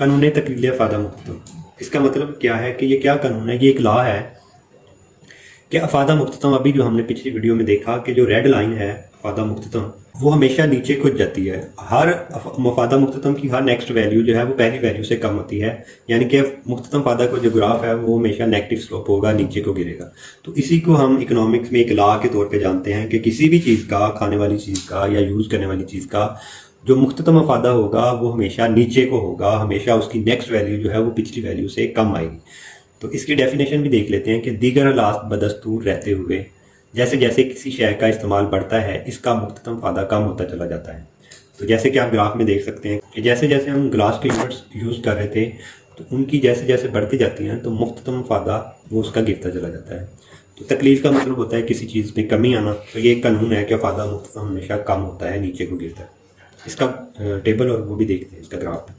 कानून तकलील अफादा मुख्ततम, इसका मतलब क्या है कि ये क्या कानून है? ये एक लॉ है कि अफादा मुख्ततम, अभी जो हमने पिछली वीडियो में देखा कि जो रेड लाइन है अफादा मुख्ततम वो हमेशा नीचे खुद जाती है। हर अफादा मुख्ततम की हर नेक्स्ट वैल्यू जो है वो पहली वैल्यू से कम होती है, यानी कि मुख्ततम अफादा का जो ग्राफ है वो हमेशा नेगेटिव स्लोप होगा, नीचे को गिरेगा। तो इसी को हम इकोनॉमिक्स में एक लॉ के तौर पे जानते हैं कि किसी भी चीज़ का, खाने वाली चीज़ का या यूज़ करने वाली चीज़ का जो मुख्ततम अफादा होगा वो हमेशा नीचे को होगा, हमेशा उसकी नेक्स्ट वैल्यू जो है वो पिछली वैल्यू से कम आएगी। तो इसकी डेफिनेशन भी देख लेते हैं कि दीगर हालात बदस्तूर रहते हुए जैसे जैसे किसी शय का इस्तेमाल बढ़ता है इसका मुख्ततम फायदा कम होता चला जाता है। तो जैसे कि आप ग्राफ में देख सकते हैं कि जैसे जैसे हम ग्लास के यूनिट्स यूज़ कर रहे थे तो उनकी जैसे जैसे बढ़ती जाती हैं तो मुख्ततम फायदा वो उसका गिरता चला जाता है। तो तकलीफ का मतलब होता है किसी चीज़ में कमी आना। तो ये एक कानून है कि फायदा मुख्ततम हमेशा कम होता है, नीचे को गिरता है। इसका टेबल और वो भी देखते हैं, इसका ग्राफ।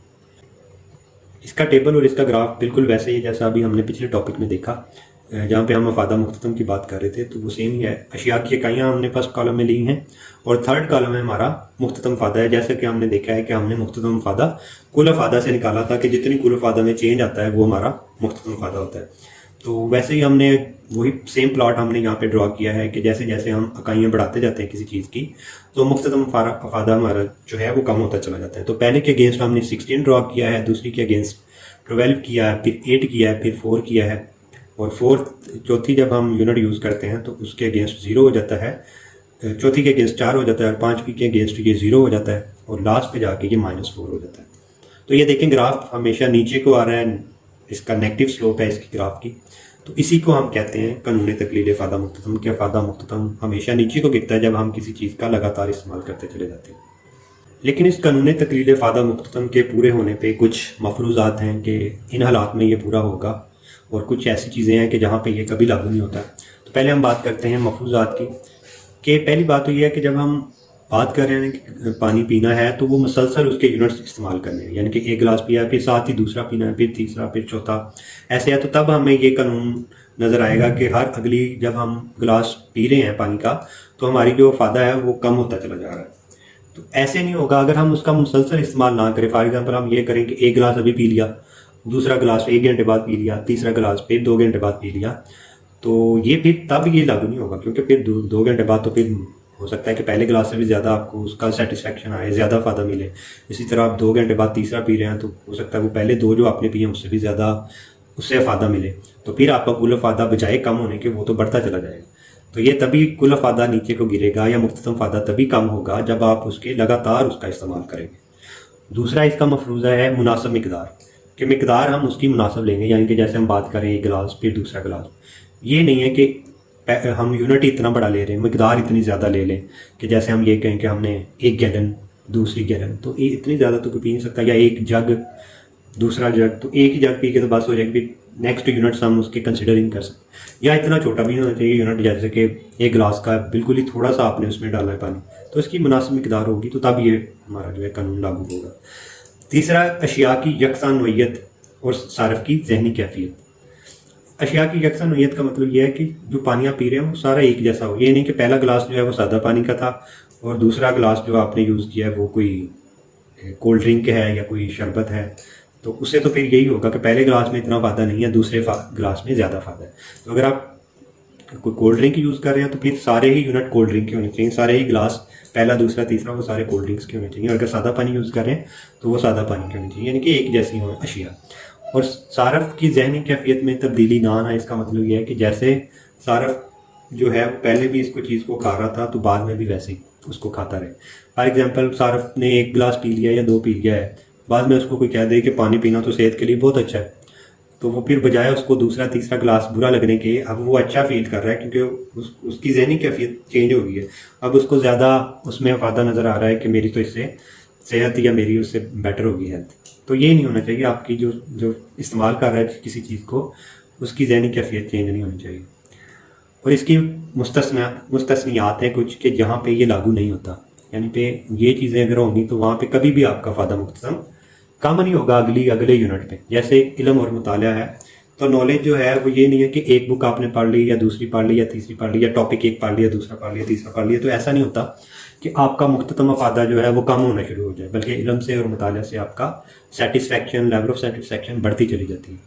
इसका टेबल और इसका ग्राफ बिल्कुल वैसे ही जैसा अभी हमने पिछले टॉपिक में देखा जहाँ पे हम अफादा मुख्ततम की बात कर रहे थे, तो वो सेम ही है। अशिया की इकाइयाँ हमने फर्स्ट कॉलम में ली हैं और थर्ड कॉलम में हमारा मुख्ततम फादा है। जैसे कि हमने देखा है कि हमने मुख्ततम फादा कुल अफादा से निकाला था कि जितनी कुल अफादा में चेंज आता है वो हमारा मुख्ततम फादा होता है। तो वैसे ही हमने वही सेम प्लॉट हमने यहाँ पे ड्रॉ किया है कि जैसे जैसे हम इकाइयाँ बढ़ाते जाते हैं किसी चीज़ की तो मुख्ततम अफादा हमारा जो है वो कम होता चला जाता है। तो पहले के अगेंस्ट हमने 16 ड्रॉ किया है, दूसरी के अगेंस्ट 12 किया है, फिर 8 किया है, फिर 4 किया है और चौथी जब हम यूनिट यूज़ करते हैं तो उसके अगेंस्ट 0 हो जाता है, चौथी के अगेंस्ट 4 हो जाता है और पाँचवीं के अगेंस्ट ये 0 हो जाता है और लास्ट पे जाके ये -4 हो जाता है। तो ये देखें ग्राफ हमेशा नीचे को आ रहा है, इसका नेगेटिव स्लोप है इसकी ग्राफ की। तो इसी को हम कहते हैं कानून तकलील फ़ादा मुख्ततम के फ़ादा मुख्ततम हमेशा नीचे को गिरता है जब हम किसी चीज़ का लगातार इस्तेमाल करते चले जाते हैं। लेकिन इस कानून तकलील फ़ादा मुख्ततम के पूरे होने पे कुछ मफरूज़ात हैं कि इन हालात में ये पूरा होगा और कुछ ऐसी चीज़ें हैं कि जहाँ पे ये कभी लागू नहीं होता। तो पहले हम बात करते हैं मफरूज़ात की। कि पहली बात तो ये है कि जब हम बात कर रहे हैं कि पानी पीना है तो वो मुसलसल उसके यूनिट्स इस्तेमाल करने हैं, यानी कि एक गिलास पिया फिर साथ ही दूसरा पीना है, फिर तीसरा, फिर चौथा, ऐसे है। तो तब हमें ये कानून नज़र आएगा कि हर अगली जब हम गिलास पी रहे हैं पानी का तो हमारी जो फ़ायदा है वो कम होता चला जा रहा है। तो ऐसे नहीं होगा अगर हम उसका मुसलसल इस्तेमाल ना करें। फॉर एग्जाम्पल हम ये करें कि एक गिलास अभी पी लिया, दूसरा गिलास 1 घंटे बाद पी लिया, तीसरा गिलास फिर 2 घंटे बाद पी लिया, तो ये फिर तब ये लागू नहीं होगा क्योंकि फिर 2 घंटे बाद तो फिर हो सकता है कि पहले गिलास से भी ज़्यादा आपको उसका सेटिस्फेक्शन आए, ज़्यादा फ़ायदा मिले। इसी तरह आप 2 घंटे बाद तीसरा पी रहे हैं तो हो सकता है वो पहले 2 जो आपने पिए उससे भी ज़्यादा उससे फ़ायदा मिले, तो फिर आपका कुल फ़ायदा बजाय कम होने के वो तो बढ़ता चला जाएगा। तो ये तभी कुल फ़ायदा नीचे को गिरेगा या मुख्ततम फ़ायदा तभी कम होगा जब आप उसके लगातार उसका इस्तेमाल करेंगे। दूसरा इसका मफरूज़ा है मुनासिब मिकदार, कि मिकदार हम उसकी मुनासिब लेंगे, यानी कि जैसे हम बात करें एक गिलास फिर दूसरा गिलास। ये नहीं है कि हम यूनिट इतना बड़ा ले रहे हैं, मिकदार इतनी ज़्यादा ले लें कि जैसे हम ये कहें कि हमने 1 गैलन, दूसरी गैलन, तो ये इतनी ज़्यादा तो कोई पी नहीं सकता, या एक जग, दूसरा जग, तो एक ही जग पी के तो बस हो जाएगी। फिर नेक्स्ट यूनिट्स हम उसके कंसिडरिंग कर सकते, या इतना छोटा भी नहीं होना चाहिए यूनिट, जैसे कि एक गिलास का बिल्कुल ही थोड़ा सा आपने उसमें डाला है पानी, तो इसकी मुनासिब मिकदार होगी तो तब ये हमारा जो है कानून लागू होगा। तीसरा अशिया की यकसा नोयत और सारफ की जहनी कैफियत। अशिया की यकसा नोयत का मतलब यह है कि जो पानी आप पी रहे हैं वो सारा एक जैसा हो। ये नहीं कि पहला गिलास जो है वो सादा पानी का था और दूसरा गिलास जो आपने यूज़ किया है वो कोई कोल्ड ड्रिंक है या कोई शरबत है, तो उससे तो फिर यही होगा कि पहले गिलास में इतना फ़ायदा नहीं है, दूसरे गिलास में ज़्यादा फ़ायदा है। तो अगर आप कोई कोल्ड ड्रिंक यूज़ कर रहे हैं तो फिर सारे ही यूनिट कोल्ड ड्रिंक के होने चाहिए, सारे ही गिलास पहला, दूसरा, तीसरा वो सारे कोल्ड ड्रिंक्स के होने चाहिए। और अगर सादा पानी यूज़ कर रहे हैं तो वो सादा पानी के होने चाहिए, यानी कि एक जैसी हो अशिया। और सारफ की जहनी कैफियत में तब्दीली ना आना, इसका मतलब यह है कि जैसे सारफ जो है पहले भी इसको चीज़ को खा रहा था तो बाद में भी वैसे ही उसको खाता रहे। फॉर एग्जांपल सारफ ने 1 गिलास पी लिया या 2 पी लिया है, बाद में उसको कोई कह दे कि पानी पीना तो सेहत के लिए बहुत अच्छा है, तो वो फिर बजाय उसको दूसरा तीसरा गिलास बुरा लगने के अब वो अच्छा फील कर रहा है क्योंकि उसकी जहनी कैफियत चेंज हो गई है। अब उसको ज़्यादा उसमें फ़ायदा नज़र आ रहा है कि मेरी तो इससे सेहत या मेरी उससे बेटर होगी हेल्थ। तो ये नहीं होना चाहिए, आपकी जो इस्तेमाल कर रहा है किसी चीज़ को उसकी जहनी कैफियत चेंज नहीं होनी चाहिए। और इसकी मुस्तस्नियात हैं कुछ कि जहाँ पे ये लागू नहीं होता, यानी पे ये चीज़ें अगर होंगी तो वहाँ पे कभी भी आपका फ़ायदा मुख्तसम कम नहीं होगा अगले यूनिट पे। जैसे इल्म और मुताला है तो नॉलेज जो है वो ये नहीं है कि एक बुक आपने पढ़ ली या दूसरी पढ़ ली या तीसरी पढ़ ली, या टॉपिक एक पढ़ लिया, दूसरा पढ़ लिया, तीसरा पढ़ लिया, तो ऐसा नहीं होता। कि आपका मुख्ततम अफादा जो है वो कम होना शुरू हो जाए, बल्कि इल्म से और मुताले से आपका सेटिस्फेक्शन, लेवल ऑफ सेटिस्फेक्शन बढ़ती चली जाती है।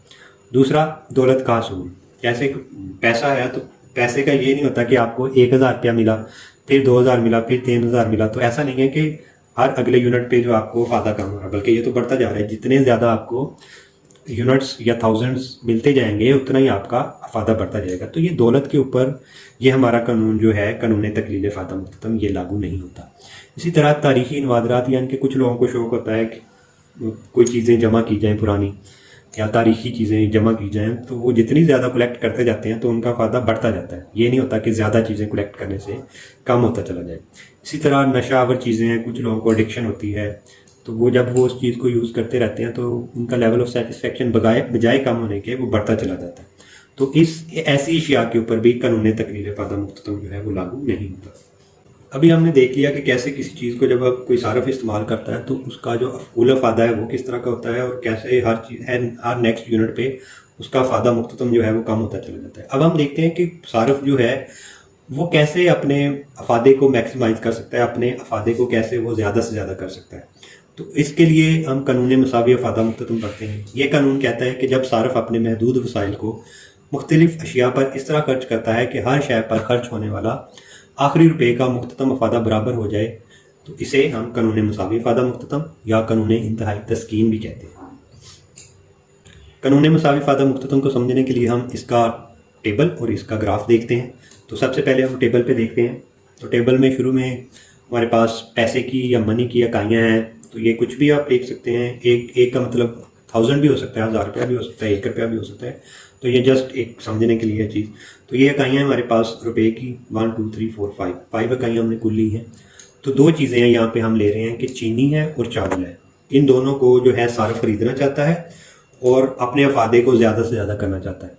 दूसरा, दौलत का हसूल। जैसे पैसा है तो पैसे का ये नहीं होता कि आपको 1000 रुपया मिला, फिर 2000 मिला, फिर 3000 मिला। तो ऐसा नहीं है कि हर अगले यूनिट पे जो आपको अफादा कम हो रहा है, बल्कि ये तो बढ़ता जा रहा है। जितने ज़्यादा आपको यूनिट्स या थाउजेंड्स मिलते जाएंगे उतना ही आपका अफादा बढ़ता जाएगा। तो ये दौलत के ऊपर ये हमारा कानून जो है, कानून तकलील फ़ादा मुख्ततम, ये लागू नहीं होता। इसी तरह तारीख़ी नवादरात, यानी कि कुछ लोगों को शौक़ होता है कि कोई चीज़ें जमा की जाएँ पुरानी या तारीख़ी चीज़ें जमा की जाएँ, तो वो जितनी ज़्यादा कलेक्ट करते जाते हैं तो उनका फ़ायदा बढ़ता जाता है। ये नहीं होता कि ज़्यादा चीज़ें कलेक्ट करने से कम होता चला जाए। इसी तरह नशावर चीज़ें हैं, कुछ लोगों को एडिक्शन होती है, तो वो जब वो उस चीज़ को यूज़ करते रहते हैं तो उनका लेवल ऑफ सेटिस्फेक्शन बजाय कम होने के वो बढ़ता चला जाता है। तो ऐसी अशिया के ऊपर भी कानून तकलील फ़ादा मुख्ततम जो है वो लागू नहीं होता। अभी हमने देख लिया कि कैसे किसी चीज़ को जब अब कोई सारफ इस्तेमाल करता है तो उसका जो अफूल फ़ादा है वो किस तरह का होता है, और कैसे हर नेक्स्ट यूनिट पे उसका फ़ादा मुख्ततम जो है वो कम होता चला जाता है। अब हम देखते हैं कि सारफ जो है वो कैसे अपने अफादे को मैक्सिमाइज़ कर सकता है, अपने अफादे को कैसे वो ज़्यादा से ज़्यादा कर सकता है। तो इसके लिए हम कानून मसावी अफादा मुख्ततम पढ़ते हैं। ये कानून कहता है कि जब सारफ अपने महदूद वसाइल को मुख्तलिफ अशिया पर इस तरह खर्च करता है कि हर शय पर खर्च होने वाला आखिरी रुपये का मुख्ततम अफादा बराबर हो जाए, तो इसे हम कानून मसावी अफादा मुख्ततम या कानून इंतहाई तस्कीन भी कहते हैं। कानून मसावी अफादा मुख्ततम को समझने के लिए हम इसका टेबल और इसका ग्राफ देखते हैं। तो सबसे पहले हम टेबल पे देखते हैं। तो टेबल में शुरू में हमारे पास पैसे की या मनी की इकाइयाँ हैं। तो ये कुछ भी आप देख सकते हैं। एक का मतलब 1000 भी हो सकता है, 1000 रुपया भी हो सकता है, 1 रुपया भी हो सकता है। तो ये जस्ट एक समझने के लिए है चीज़। तो ये इकाइयाँ हमारे पास रुपए की 1 2 3 4 5 इकाइयाँ हमने कुल ली हैं। तो दो चीज़ें हैं यहाँ पे हम ले रहे हैं कि चीनी है और चावल है। इन दोनों को जो है सारफ खरीदना चाहता है और अपने अफादे को ज़्यादा से ज़्यादा करना चाहता है।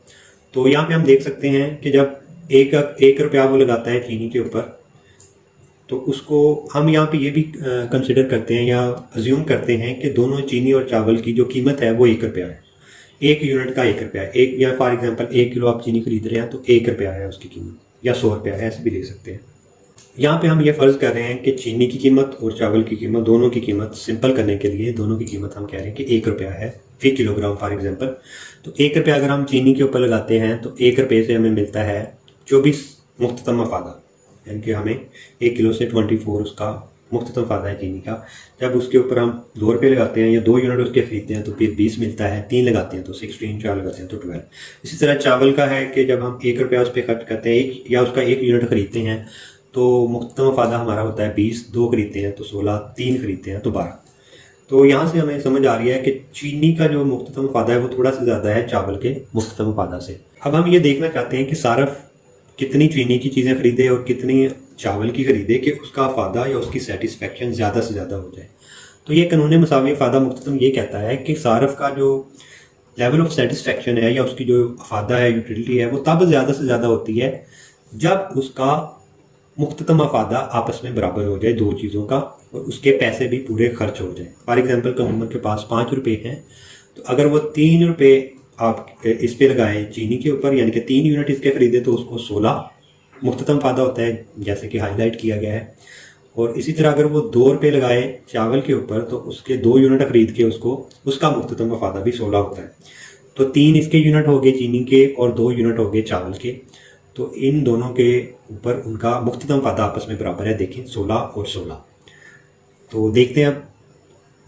तो यहाँ पे हम देख सकते हैं कि जब एक रुपया वो लगाता है चीनी के ऊपर, तो उसको हम यहाँ पे ये भी कंसिडर करते हैं या अज्यूम करते हैं कि दोनों चीनी और चावल की जो कीमत है वो 1 रुपया है। एक यूनिट का 1 रुपया है। एक या फॉर एग्जांपल 1 किलो आप चीनी खरीद रहे हैं तो 1 रुपया है उसकी कीमत, या 100 रुपया है, ऐसे भी ले सकते हैं। यहाँ पे हम ये फ़र्ज़ कर रहे हैं कि चीनी की कीमत और चावल की कीमत, दोनों की कीमत सिंपल करने के लिए दोनों की कीमत हम कह रहे हैं कि 1 रुपया है फी किलोग्राम फॉर एग्जांपल। तो 1 रुपया अगर हम चीनी के ऊपर लगाते हैं तो 1 रुपये से हमें मिलता है 24 मुख्ततम अफादा, यानी कि हमें 1 किलो से 24 उसका मुख्ततम फ़ायदा है चीनी का। जब उसके ऊपर हम 2 रुपये लगाते हैं या 2 यूनिट उसके खरीदते हैं तो फिर 20 मिलता है। 3 लगाते हैं तो 16, 4 लगाते हैं तो 12। इसी तरह चावल का है कि जब हम 1 रुपया उस पर खर्च करते हैं या उसका 1 यूनिट खरीदते हैं तो मुख्ततम फ़ायदा हमारा होता है 20। 2 खरीदते हैं तो 16, 3 खरीदते हैं तो 12। तो यहाँ से हमें समझ आ रही है कि चीनी का जो मुख्ततम फ़ायदा है वो थोड़ा सा ज़्यादा है चावल के मुख्ततम फ़ायदा से। अब हम ये देखना चाहते हैं कि सारफ कितनी चीनी की चीज़ें खरीदे और कितनी चावल की खरीदे कि उसका फ़ायदा या उसकी सेटिस्फेक्शन ज़्यादा से ज़्यादा हो जाए। तो ये कानून मसावी फ़ायदा मुख्ततम ये कहता है कि सारफ का जो लेवल ऑफ सेटिस्फेक्शन है या उसकी जो फ़ायदा है, यूटिलिटी है, वो तब ज़्यादा से ज़्यादा होती है जब उसका मुख्ततम फ़ायदा आपस में बराबर हो जाए दो चीज़ों का और उसके पैसे भी पूरे खर्च हो जाए। फॉर एग्जांपल कंज्यूमर के पास 5 रुपये हैं, तो अगर वो 3 रुपये आप इस पे लगाएं चीनी के ऊपर, यानी कि 3 यूनिट इसके खरीदे तो उसको 16 मुख्ततम फ़ायदा होता है, जैसे कि हाईलाइट किया गया है। और इसी तरह अगर वो 2 रुपये लगाए चावल के ऊपर तो उसके 2 यूनिट खरीद के उसका मुख्ततम फ़ायदा भी 16 होता है। तो 3 इसके यूनिट हो गए चीनी के और 2 यूनिट हो गए चावल के। तो इन दोनों के ऊपर उनका मुख्ततम फ़ायदा आपस में बराबर है। देखें 16 और 16। तो देखते हैं अब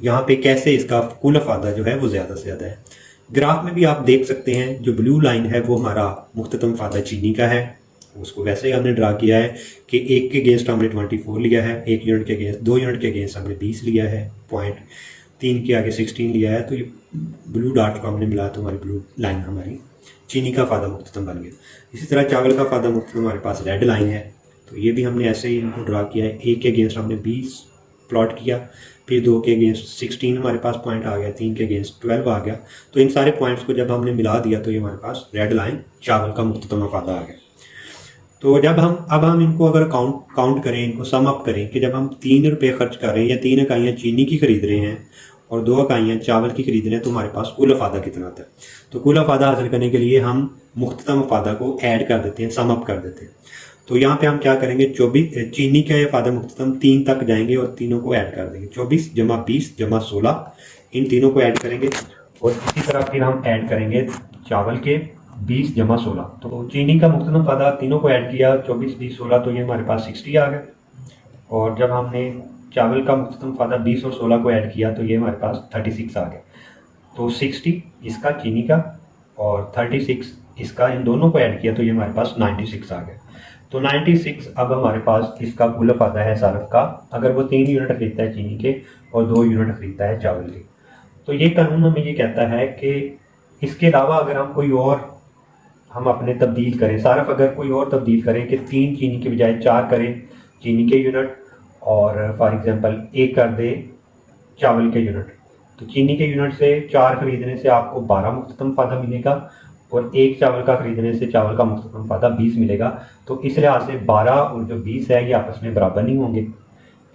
यहाँ पे कैसे इसका कुल फ़ायदा जो है वो ज़्यादा से ज़्यादा है। ग्राफ में भी आप देख सकते हैं जो ब्लू लाइन है वो हमारा मुख्ततम फ़ायदा चीनी का है, उसको वैसे ही हमने ड्रा किया है कि 1 के अगेंस्ट हमने 24 लिया है, 1 यूनिट के अगेंस्ट, 2 यूनिट के अगेंस्ट हमने 20 लिया है, पॉइंट 3 के आगे 16 लिया है। तो ये ब्लू डॉट को हमने मिलाया तो हमारी ब्लू लाइन हमारी चीनी का फ़ायदा मुख्ततम बन गया। इसी तरह चावल का फ़ायदा मुख्ततम हमारे पास रेड लाइन है, तो ये भी हमने ऐसे ही इनको ड्रा किया है। 1 के अगेंस्ट हमने 20 प्लॉट किया, फिर 2 के अगेंस्ट 16 हमारे पास पॉइंट आ गया, 3 के अगेंस्ट 12 आ गया। तो इन सारे पॉइंट्स को जब हमने मिला दिया तो ये हमारे पास रेड लाइन चावल का मुख्ततम फ़ायदा आ गया। तो जब हम इनको अगर काउंट करें, इनको सम अप करें कि जब हम 3 रुपये खर्च कर रहे हैं या 3 इकाइयाँ चीनी की खरीद रहे हैं और 2 इकाइयाँ चावल की खरीद रहे हैं तो हमारे पास कुल फ़ायदा कितना आता है। तो कुल फ़ायदा हासिल करने के लिए हम मुख्ततम फ़ायदा को ऐड कर देते हैं, सम अप कर देते हैं। तो यहाँ पे हम क्या करेंगे, 24 चीनी के अफादा मुख्ततम 3 तक जाएंगे और तीनों को ऐड कर देंगे। 24 जमा 20 जमा 16, इन तीनों को ऐड करेंगे। और इसी तरह फिर हम ऐड करेंगे चावल के 20 जमा 16। तो चीनी का मुख्ततम अफादा तीनों को ऐड किया, 24 20 16, तो ये हमारे पास 60 आ गया। और जब हमने चावल का मुख्ततम अफादा 20 और 16 को ऐड किया तो ये हमारे पास 36 आ गया। तो 60 इसका चीनी का और 36 इसका, इन दोनों को ऐड किया तो ये हमारे पास 96 आ गया। तो 96 अब हमारे पास इसका कुल अफादा है सारफ का, अगर वो 3 यूनिट खरीदता है चीनी के और 2 यूनिट खरीदता है चावल के। तो ये कानून हमें ये कहता है कि इसके अलावा अगर हम कोई और हम अपने तब्दील करें, सारफ अगर कोई और तब्दील करें कि 3 चीनी के बजाय 4 करें चीनी के यूनिट और फॉर एग्जांपल 1 कर दे चावल के यूनिट, तो चीनी के यूनिट से 4 खरीदने से आपको 12 मुख्ततम अफादा मिलेगा और 1 चावल का खरीदने से चावल का मुख्ततम अफादा 20 मिलेगा। तो इस लिहाज से 12 और जो 20 है ये आपस में बराबर नहीं होंगे,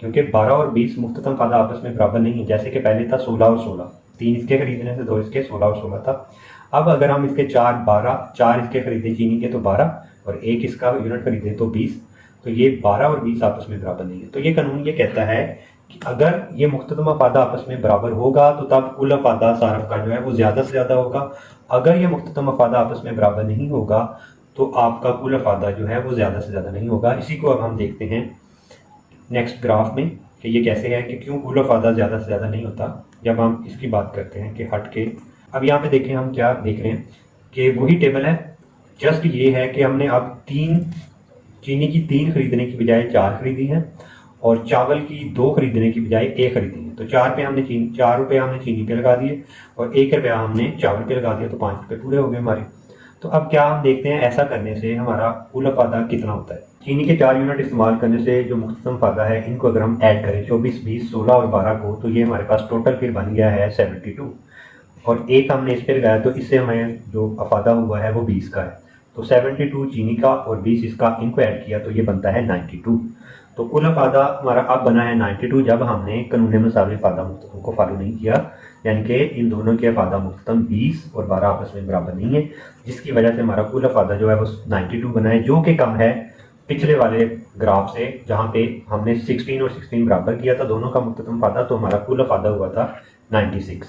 क्योंकि 12 और 20 मुख्ततम अफादा आपस में बराबर नहीं है। जैसे कि पहले था 16 और 16, 3 इसके खरीदने से 2 इसके, 16 और 16 था। अब अगर हम इसके 4 इसके खरीदे चीनी के तो 12 और 1 इसका यूनिट खरीदे तो 20, तो ये 12 और 20 आपस में बराबर नहीं है। तो ये कानून ये कहता है कि अगर ये मुख्ततम अफादा आपस में बराबर होगा तो तब कुल अफादा सारफ का जो है वो ज़्यादा से ज़्यादा होगा। अगर ये मुख्ततम अफादा आपस में बराबर नहीं होगा तो आपका कुल अफादा जो है वो ज़्यादा से ज़्यादा नहीं होगा। इसी को अब हम देखते हैं नेक्स्ट ग्राफ में कि ये कैसे है कि क्यों कुल अफादा ज़्यादा से ज़्यादा नहीं होता। जब हम इसकी बात करते हैं कि हट के, अब यहाँ पे देखें हम क्या देख रहे हैं कि वही टेबल है, जस्ट ये है कि हमने अब चीनी की 3 खरीदने की बजाय 4 खरीदी हैं और चावल की 2 खरीदने की बजाय 1 खरीदी है। तो 4 रुपये हमने चीनी पे लगा दिए और 1 रुपया हमने चावल पे लगा दिया, तो 5 रुपये पूरे हो गए हमारे। तो अब क्या हम देखते हैं ऐसा करने से हमारा कुल अफादा कितना होता है। चीनी के 4 यूनिट इस्तेमाल करने से जो मुख्तसम अफादा है इनको अगर हम ऐड करें 24 20 16 और 12 को, तो ये हमारे पास टोटल फिर बन गया है 72 और 1 हमने इस पर लगाया तो इससे हमें जो अफादा हुआ है वो 20 का है। तो 72 चीनी का और 20 इसका, इनको ऐड किया तो ये बनता है 92। तो कुल अफादा हमारा अब बना है 92 जब हमने कानून मुसावी अफादा मुख्ततम को फॉलो नहीं किया, यानी कि इन दोनों के अफादा मुख्ततम 20 और 12 आपस में बराबर नहीं है, जिसकी वजह से हमारा कुल अफादा जो है वो 92 बना है, जो कि कम है पिछले वाले ग्राफ से जहाँ पे हमने 16 और 16 बराबर किया था दोनों का मुख्ततम अफादा, तो हमारा कुल अफादा हुआ था 96।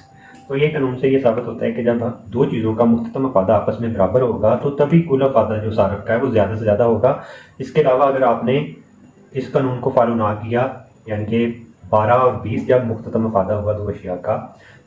तो ये कानून से ये साबित होता है कि जब दो चीज़ों का मुख्ततम अफादा आपस में बराबर होगा तो तभी कुल अफादा जो सारफ का है वो ज़्यादा से ज़्यादा होगा। इसके अलावा अगर आपने इस कानून को फॉलो ना किया, यानी कि 12 और 20 जब मुख्ततम अफादा हुआ 2 अशिया का,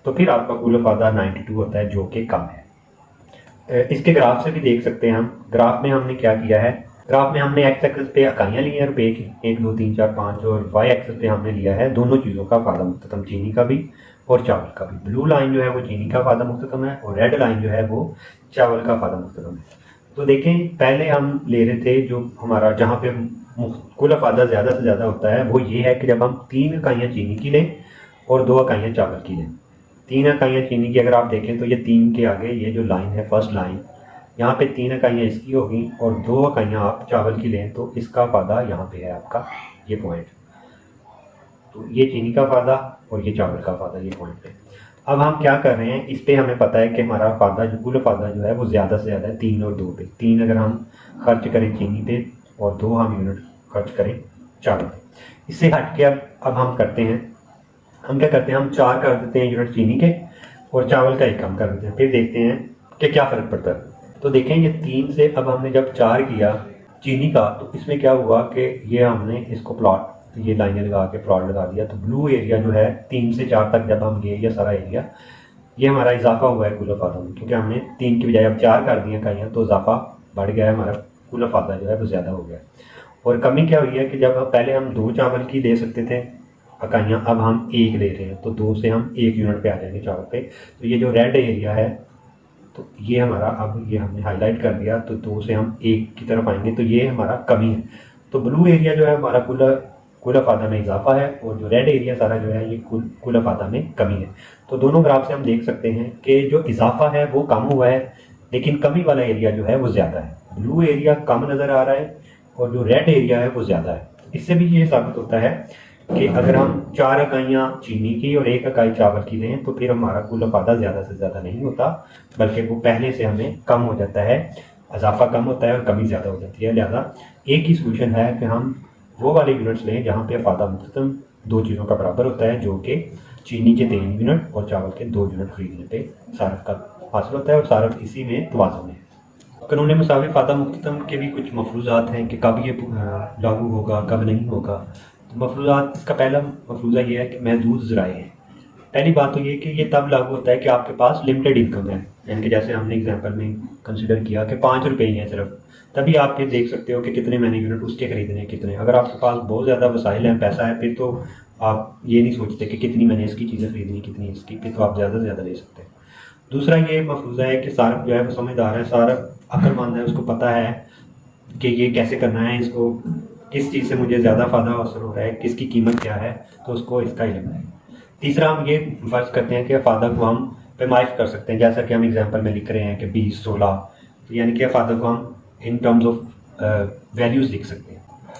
तो फिर आपका कुल अफादा 92 होता है, जो कि कम है। इसके ग्राफ से भी देख सकते हैं हम। ग्राफ में हमने क्या किया है, ग्राफ में हमने एक्स एक्सिस पे इकाइयाँ ली हैं रुपये की 1 2 3 4 5 और वाई एक्सिस पे हमने लिया है दोनों चीज़ों का अफादा मुख्ततम, चीनी का भी और चावल का भी। ब्लू लाइन जो है वो चीनी का अफादा मुख्ततम है और रेड लाइन जो है वो चावल का अफादा मुख्ततम है। तो देखें पहले हम ले रहे थे जो हमारा जहाँ पे कुल अफादा ज़्यादा से ज़्यादा होता है वो ये है कि जब हम 3 इकाइयाँ चीनी की लें और 2 इकाइयाँ चावल की लें। 3 इकाइयाँ चीनी की अगर आप देखें तो ये 3 के आगे ये जो लाइन है फर्स्ट लाइन, यहाँ पे 3 इकाइयाँ इसकी होगी और 2 इकाइयाँ आप चावल की लें तो इसका अफादा यहाँ पे है आपका ये पॉइंट। तो ये चीनी का अफादा और ये चावल का अफादा ये पॉइंट पे। अब हम क्या कर रहे हैं, इस पे हमें पता है कि हमारा अफादा जो कुल अफादा जो है वो ज़्यादा से ज़्यादा है 3 और 2 पे। 3 अगर हम खर्च करें चीनी पे और 2 हम यूनिट खर्च करें चावल पे। इससे हट के अब हम करते हैं, हम क्या करते हैं, हम 4 कर देते हैं यूनिट चीनी के और चावल का 1 कम कर देते हैं, फिर देखते हैं कि क्या फ़र्क पड़ता है। तो देखें ये 3 से अब हमने जब 4 किया चीनी का तो इसमें क्या हुआ कि ये हमने इसको प्लॉट, ये लाइनें लगा के प्लॉट लगा दिया। तो ब्लू एरिया जो है 3 से 4 तक जब हम गए ये सारा एरिया, ये हमारा इजाफा हुआ है कुल अफादा में, क्योंकि हमने 3 की बजाय अब 4 कर दिए इकाइयाँ तो इजाफा बढ़ गया है, हमारा कुल अफादा जो है वो ज़्यादा हो गया। और कमी क्या हुई है कि जब पहले हम 2 चावल की ले सकते थे इकाइयाँ, अब हम 1 ले रहे हैं तो 2 से हम 1 यूनिट पे आ जाएंगे चावल पे। तो ये जो रेड एरिया है तो ये हमारा, अब ये हमने हाईलाइट कर दिया तो 2 से हम 1 की तरफ आएंगे, तो ये हमारा कमी है। तो ब्लू एरिया जो है हमारा कुल अफादा में इजाफा है और जो रेड एरिया सारा जो है ये कुल अफादा में कमी है। तो दोनों ग्राफ से हम देख सकते हैं कि जो इजाफा है वो कम हुआ है लेकिन कमी वाला एरिया जो है वो ज़्यादा है। ब्लू एरिया कम नज़र आ रहा है और जो रेड एरिया है वो ज़्यादा है। इससे भी ये साबित होता है कि अगर हम 4 इकाइयाँ चीनी की और 1 इकाई चावल की लें तो फिर हमारा कुल अफादा ज़्यादा से ज़्यादा नहीं होता, बल्कि वो पहले से हमें कम हो जाता है इजाफा कम होता है और कमी ज़्यादा हो जाती है। लिहाजा एक ही सोल्यूशन है कि हम वो वाले यूनिट्स लें जहाँ पे अफादा मुख्ततम दो चीज़ों का बराबर होता है, जो कि चीनी के 3 यूनिट और चावल के 2 यूनिट खरीदने पे सारफ का हासिल होता है, और सारफ इसी में तवाज़ुन है। कानून मुसावी अफादा मुख्ततम के भी कुछ मफरूज़ात हैं कि कब ये लागू होगा, कब नहीं होगा। तो मफरूज़ात का पहला मफरूज़ा ये है कि महदूद ज़राए हैं। पहली बात तो ये कि ये तब लागू होता है कि आपके पास लिमिटेड इनकम है, यानी कि जैसे हमने एग्जांपल में कंसिडर किया कि 5 रुपये ही हैं सिर्फ, तभी आप ये देख सकते हो कि कितने मैंने यूनिट उसके खरीदने हैं कितने। अगर आपके पास बहुत ज़्यादा वसाइल हैं, पैसा है, फिर तो आप ये नहीं सोचते कि कितनी मैंने इसकी चीज़ें खरीदनी, कितनी इसकी, फिर तो आप ज़्यादा से ज़्यादा ले सकते हैं। दूसरा ये मफरूज़ा है कि सारफ जो है वो समझदार है, सारफ अक्लमंद है, उसको पता है कि ये कैसे करना है, इसको किस चीज़ से मुझे ज़्यादा फ़ायदा हासिल हो रहा है, किसकी कीमत क्या है, तो उसको इसका इल्म है। तीसरा हम ये फ़र्ज़ करते हैं कि अफादा को हम पैमाइश कर सकते हैं, जैसा कि हम एग्जांपल में लिख रहे हैं कि 20, 16, तो यानी कि अफादा को हम इन टर्म्स ऑफ वैल्यूज़ लिख सकते हैं।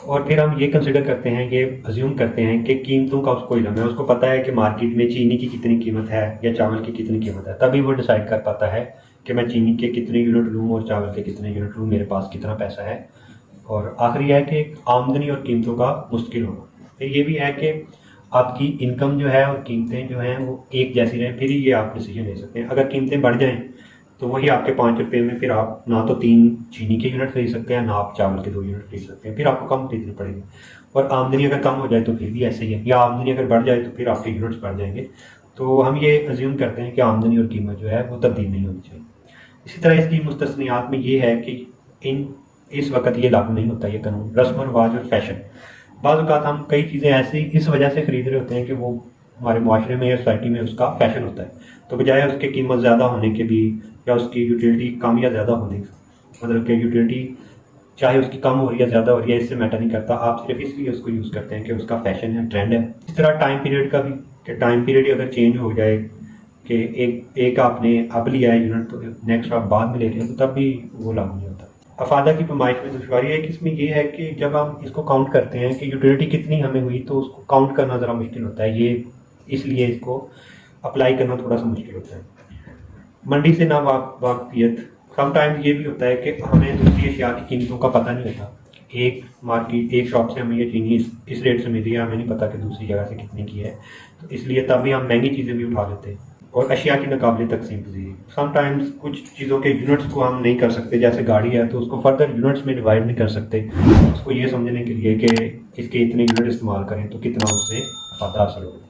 और फिर हम ये कंसिडर करते हैं, ये अज्यूम करते हैं कि कीमतों का उसको इल्म है, उसको पता है कि मार्केट में चीनी की कितनी कीमत है या चावल की कितनी कीमत है, तभी वो डिसाइड कर पाता है कि मैं चीनी के कितने यूनिट लूँ और चावल के कितने यूनिट लूँ, मेरे पास कितना पैसा है। और आखिरी है कि आमदनी और कीमतों का मुस्तकिल होना। फिर ये भी है कि आपकी इनकम जो है और कीमतें जो हैं वो एक जैसी रहें, फिर ही ये आप डिसीजन ले सकते हैं। अगर कीमतें बढ़ जाएं तो वही आपके 5 रुपये में फिर आप ना तो 3 चीनी के यूनिट खरीद सकते हैं, ना आप चावल के 2 यूनिट खरीद सकते हैं, फिर आपको कम खरीदनी पड़ेगी। और आमदनी अगर कम हो जाए तो फिर भी ऐसे ही है, या आमदनी अगर बढ़ जाए तो फिर आपके यूनिट्स बढ़ जाएंगे। तो हम ये अज्यूम करते हैं कि आमदनी और कीमत जो है वो तब्दील नहीं होनी चाहिए। इसी तरह इसकी मुस्तस्नियात में ये है कि इस वक्त ये लागू नहीं होता ये कानून, रस्म रिवाज और फैशन। बाज़ औक़ात हम कई चीज़ें ऐसी इस वजह से ख़रीद रहे होते हैं कि वो हमारे माशरे में या सोसाइटी में उसका फैशन होता है, तो बजाय उसके कीमत ज़्यादा होने के भी या उसकी यूटिलिटी कम या ज़्यादा होने, मतलब कि यूटिलिटी चाहे उसकी कम हो रही है ज़्यादा हो रही है, इससे मैटर नहीं करता, आप सिर्फ इसलिए उसको यूज़ करते हैं कि उसका फैशन है, ट्रेंड है। इस तरह टाइम पीरियड का भी, कि टाइम पीरियड अगर चेंज हो जाए कि एक आपने अब लिया है यूनिट तो नेक्स्ट आप बाद में ले रहे हैं, तो तब भी वो लागू नहीं होता। अफादा की पैमाइश में दुश्वारी है कि इसमें ये है कि जब हम इसको काउंट करते हैं कि यूटिलिटी कितनी हमें हुई, तो उसको काउंट करना ज़रा मुश्किल होता है, ये इसलिए इसको अप्लाई करना थोड़ा सा मुश्किल होता है। मंडी से ना वाकफियत, समटाइम्स ये भी होता है कि हमें दूसरी अशिया की कीमतों का पता नहीं होता। एक शॉप से हमें ये चीनी इस रेट से मिल रही है, हमें नहीं पता कि दूसरी जगह से कितने की है, तो इसलिए तभी हम महंगी चीज़ें भी उठा लेते हैं। और अशिया की नाकाबिले तकसीम पजीरी, समटाइम्स कुछ चीज़ों के यूनिट्स को हम नहीं कर सकते, जैसे गाड़ी है तो उसको फर्दर यूनिट्स में डिवाइड नहीं कर सकते, उसको ये समझने के लिए कि इसके इतने यूनिट इस्तेमाल करें तो कितना उससे फ़ायदा हासिल होगा।